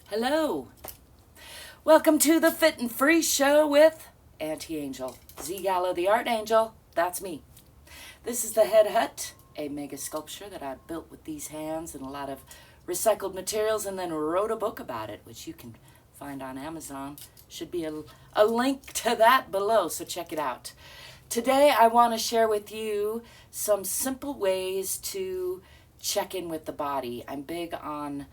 Hello. Welcome to the Fit and Free Show with Auntie Angel. ZGALA the Art Angel, that's me. This is the Head Hutt, a mega sculpture that I built with these hands and a lot of recycled materials and then wrote a book about it, which you can find on Amazon. Should be a link to that below, so check it out. Today I want to share with you some simple ways to check in with the body. I'm big on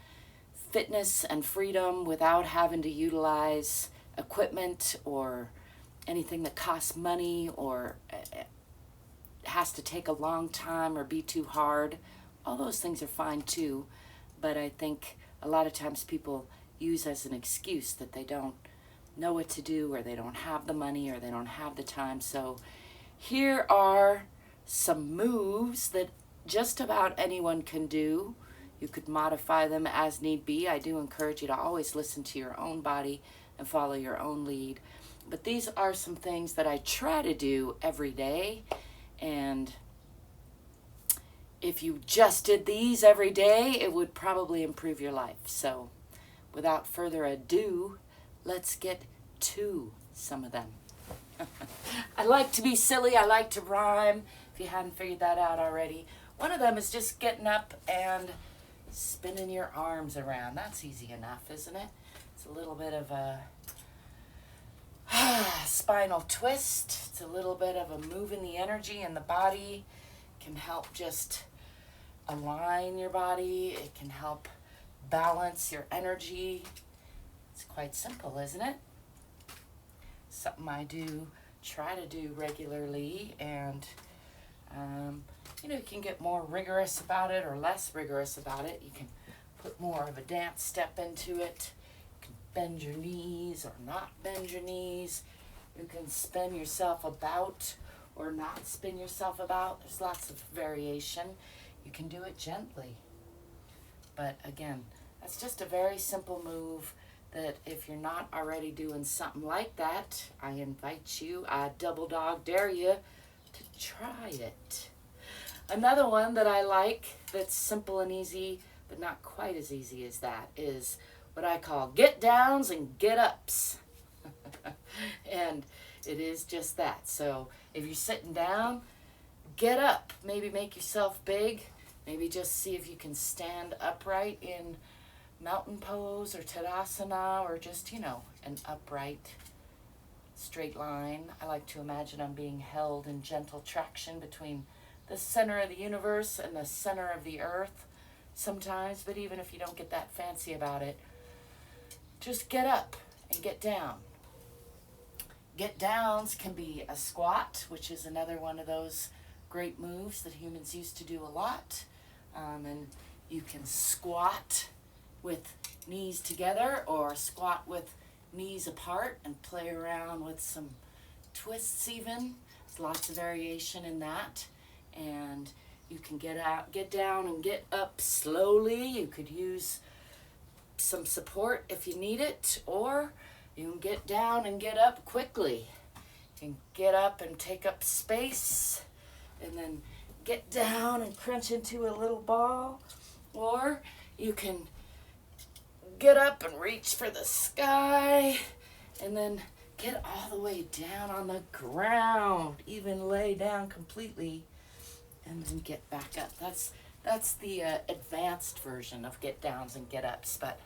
fitness and freedom without having to utilize equipment or anything that costs money or has to take a long time or be too hard. All those things are fine too, but I think a lot of times people use as an excuse that they don't know what to do or they don't have the money or they don't have the time. So here are some moves that just about anyone can do. You could modify them as need be. I do encourage you to always listen to your own body and follow your own lead. But these are some things that I try to do every day. And if you just did these every day, it would probably improve your life. So without further ado, let's get to some of them. I like to be silly. I like to rhyme, if you hadn't figured that out already. One of them is just getting up and spinning your arms around. That's easy enough, isn't it? It's a little bit of a spinal twist. It's a little bit of a move in the energy in the body. It can help just align your body. It can help balance your energy. It's quite simple, isn't it? Something I do try to do regularly, and you can get more rigorous about it or less rigorous about it. You can put more of a dance step into it. You can bend your knees or not bend your knees. You can spin yourself about or not spin yourself about. There's lots of variation. You can do it gently. But again, that's just a very simple move that if you're not already doing something like that, I invite you, I double dog dare you to try it. Another one that I like that's simple and easy, but not quite as easy as that, is what I call get downs and get ups. And it is just that. So if you're sitting down, get up. Maybe make yourself big. Maybe just see if you can stand upright in mountain pose or Tadasana, or just, an upright straight line. I like to imagine I'm being held in gentle traction between the center of the universe and the center of the earth sometimes, but even if you don't get that fancy about it, just get up and get down. Get downs can be a squat, which is another one of those great moves that humans used to do a lot. And you can squat with knees together or squat with knees apart and play around with some twists even. There's lots of variation in that. And you can get down and get up slowly. You could use some support if you need it, or you can get down and get up quickly. You can get up and take up space and then get down and crunch into a little ball, or you can get up and reach for the sky and then get all the way down on the ground, even lay down completely and then get back up. That's the advanced version of get downs and get ups, but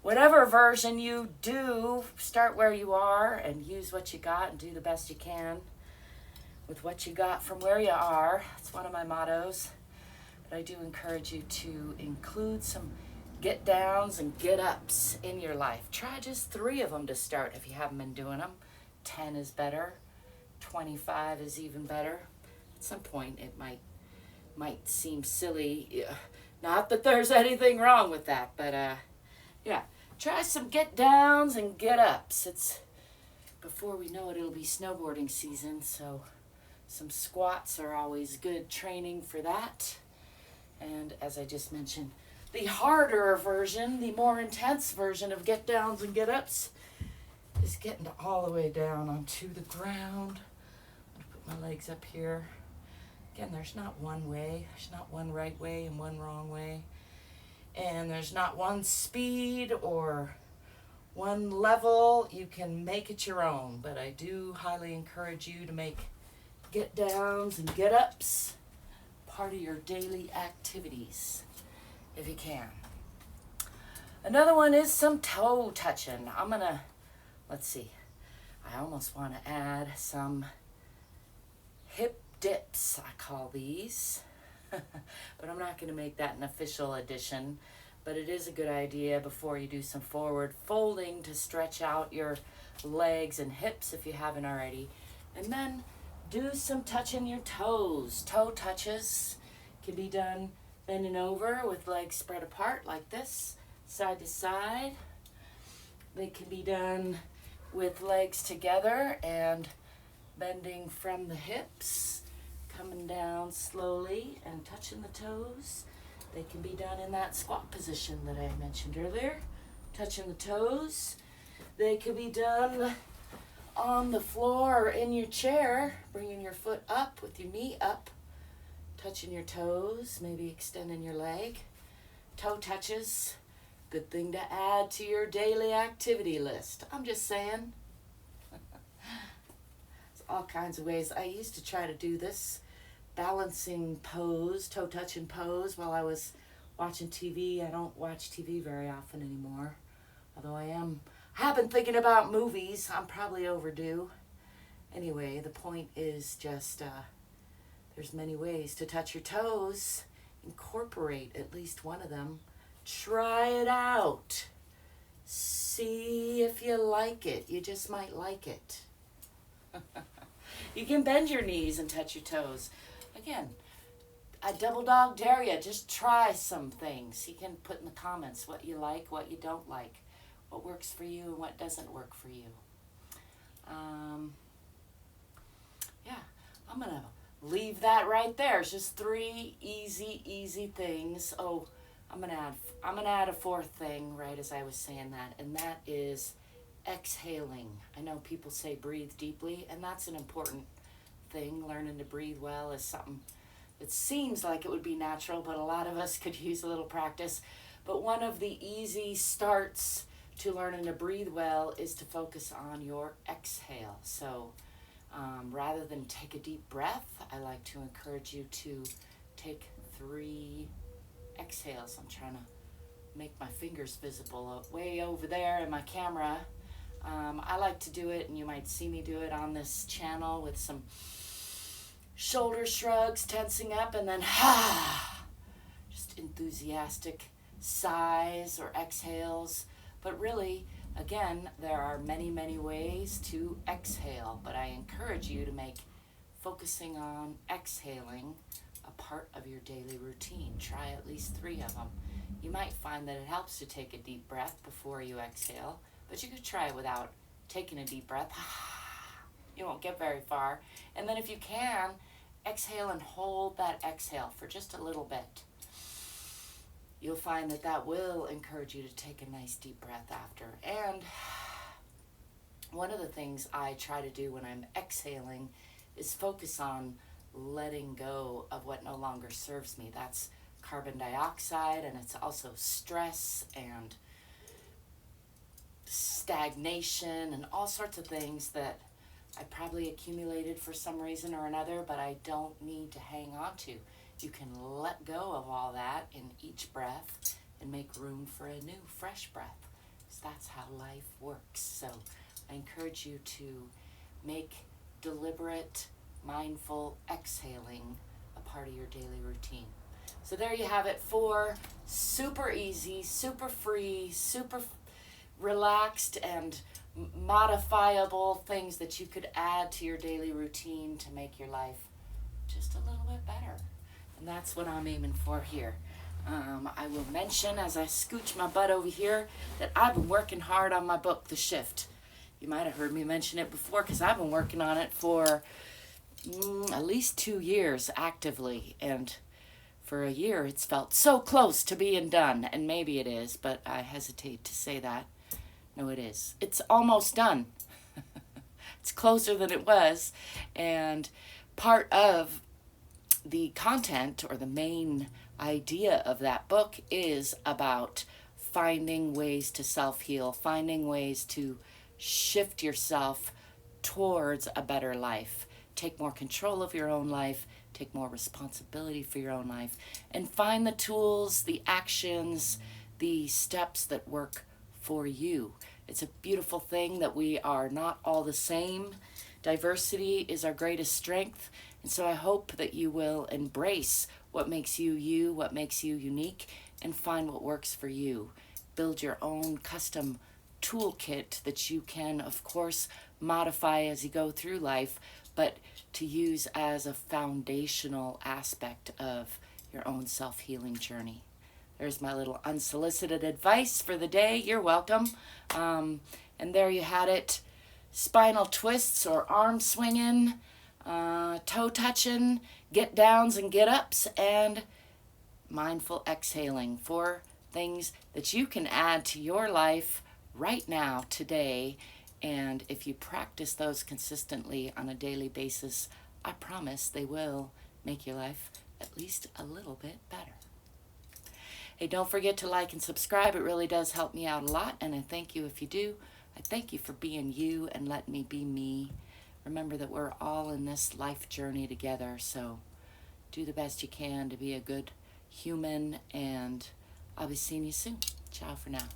whatever version you do, start where you are and use what you got and do the best you can with what you got from where you are. It's one of my mottos, but I do encourage you to include some get downs and get ups in your life. Try just 3 of them to start if you haven't been doing them. 10 is better. 25 is even better. At some point it might seem silly. Not that there's anything wrong with that, but try some get downs and get ups. It's before we know it, it'll be snowboarding season, so some squats are always good training for that. And as I just mentioned, the harder version, the more intense version of get downs and get ups is getting all the way down onto the ground. I'm going to put my legs up here. Again, there's not one way. There's not one right way and one wrong way. And there's not one speed or one level. You can make it your own, but I do highly encourage you to make get downs and get ups part of your daily activities if you can. Another one is some toe touching. Let's see, I almost want to add some hip dips, I call these. But I'm not going to make that an official edition. But it is a good idea before you do some forward folding to stretch out your legs and hips if you haven't already. And then do some touching your toes. Toe touches can be done bending over with legs spread apart like this, side to side. They can be done with legs together and bending from the hips, coming down slowly and touching the toes. They can be done in that squat position that I mentioned earlier, touching the toes. They can be done on the floor or in your chair, bringing your foot up with your knee up, touching your toes, maybe extending your leg. Toe touches, good thing to add to your daily activity list. I'm just saying. There's all kinds of ways. I used to try to do this balancing pose, toe touching pose while I was watching TV. I don't watch TV very often anymore, although I have been thinking about movies. I'm probably overdue. Anyway, the point is just there's many ways to touch your toes. Incorporate at least one of them. Try it out. See if you like it. You just might like it. You can bend your knees and touch your toes. Again, I double dog dare you. Just try some things. You can put in the comments what you like, what you don't like, what works for you and what doesn't work for you. Yeah, I'm going to leave that right there. It's just 3 easy things. Oh, I'm gonna add a fourth thing right as I was saying that, and that is exhaling. I know people say breathe deeply, and that's an important thing. Learning to breathe well is something that seems like it would be natural, but a lot of us could use a little practice. But one of the easy starts to learning to breathe well is to focus on your exhale. So rather than take a deep breath, I like to encourage you to take 3 exhales. I'm trying to make my fingers visible way over there in my camera. I like to do it, and you might see me do it on this channel with some shoulder shrugs, tensing up, and then just enthusiastic sighs or exhales. But really, again, there are many ways to exhale, but I encourage you to make focusing on exhaling a part of your daily routine. Try at least 3 of them. You might find that it helps to take a deep breath before you exhale, but you could try it without taking a deep breath. You won't get very far. And then if you can, exhale and hold that exhale for just a little bit. You'll find that that will encourage you to take a nice deep breath after. And one of the things I try to do when I'm exhaling is focus on letting go of what no longer serves me. That's carbon dioxide, and it's also stress and stagnation and all sorts of things that I probably accumulated for some reason or another, but I don't need to hang on to. You can let go of all that in each breath and make room for a new, fresh breath. So that's how life works. So I encourage you to make deliberate, mindful exhaling a part of your daily routine. So there you have it, 4 super easy, super free, super relaxed and modifiable things that you could add to your daily routine to make your life just a little bit better. And that's what I'm aiming for here. I will mention as I scooch my butt over here that I've been working hard on my book, The Shift. You might have heard me mention it before because I've been working on it for at least 2 years actively, and for a year it's felt so close to being done, and maybe it is, but I hesitate to say that. No, it is. It's almost done. It's closer than it was, and part of the content or the main idea of that book is about finding ways to self-heal, finding ways to shift yourself towards a better life. Take more control of your own life, take more responsibility for your own life, and find the tools, the actions, the steps that work for you. It's a beautiful thing that we are not all the same. Diversity is our greatest strength, and so I hope that you will embrace what makes you you, what makes you unique, and find what works for you. Build your own custom toolkit that you can, of course, modify as you go through life, but to use as a foundational aspect of your own self-healing journey. There's my little unsolicited advice for the day. You're welcome. And there you had it. Spinal twists or arm swinging, toe touching, get downs and get ups, and mindful exhaling. 4 things that you can add to your life right now, today. And if you practice those consistently on a daily basis, I promise they will make your life at least a little bit better. Hey, don't forget to like and subscribe. It really does help me out a lot, and I thank you if you do. I thank you for being you and letting me be me. Remember that we're all in this life journey together, so do the best you can to be a good human, and I'll be seeing you soon. Ciao for now.